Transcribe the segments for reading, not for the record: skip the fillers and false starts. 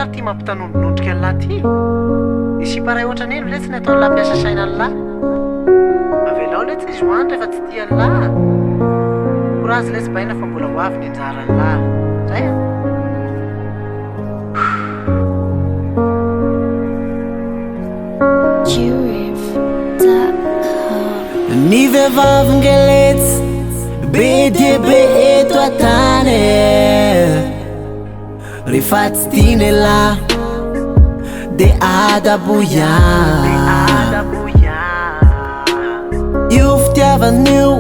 ary ty mampitanondrondrika an'lahy ty isiparay ohatran'eny le tsy ny ataon'lahy mpiasa saina an'lahy avelao le tsy izy hoandry efa tsy tia an'lahy courage le tsy baina fa mbola ho avy ny anjara an'lahy zay a Ny vehivavy ngeletsy be dia be eto an-tany rehefa tsy tiany lahy de adaboia io fitiavan'io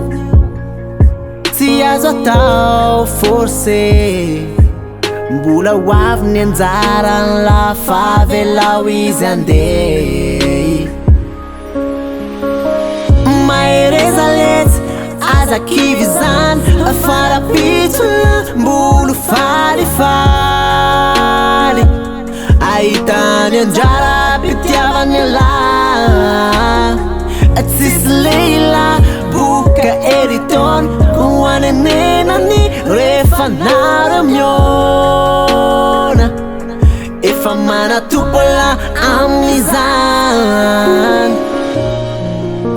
tsy azo atao forcé mbola ho avy ny anjarany la fa velao izy andeha mahereza letsy azakivy zany farapitsona mbolo falifaly ahitany anjara mpitiavany lahy tsisy leila boka eritony ho anenenany rehefa nara miona efa manatopola amin'izany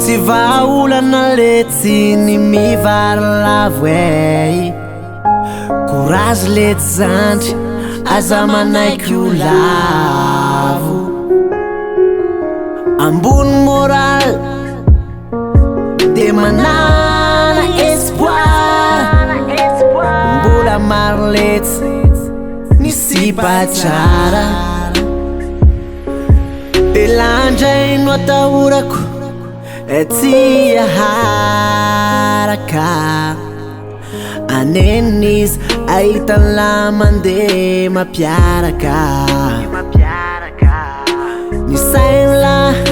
tsy vahaolana letsy ny mivary lavo ey courage letsy zandry aza manaiky ho lavo ambony moral de manana espoir mbola maro letsy ny sipatsara elandraino atahorako tsy aharaka anenizy ahitan'ny lahy mandeha mampiaraka ny sainy lahy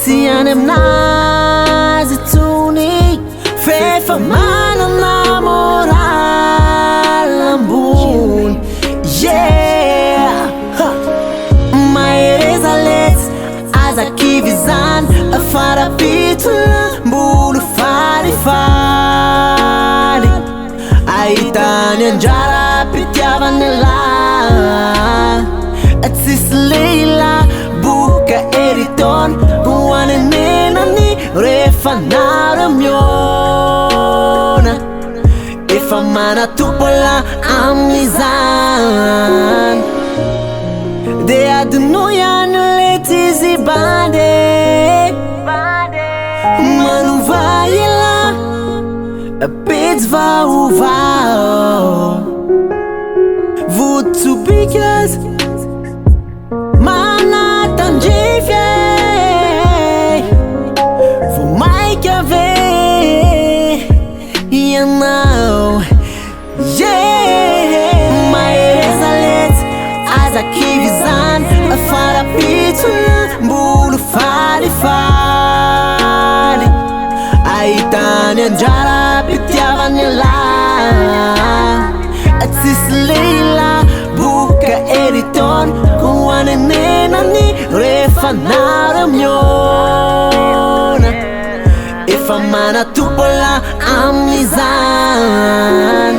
tsy any aminazy tsony fefa manana moral ambony yeah mahereza letsy azakivy zany farapitona mbolo falifaly ahitany anjara mpitiavany lahy tsisy leila boka eritony ho anenenany rehefa nara miona efa manatopola amin'izany de adinoiany lety izy bande manovahila pejy vaovao votsobikaz manatandrify vo maika ave ianao yeah mahereza letsy azakivy zany farapitsona mbolo falifaly ahitany anjara mpitiavany lahy tsisy leila boka eritony ho anenenany rehefa nara miona efa manatopola amin'izany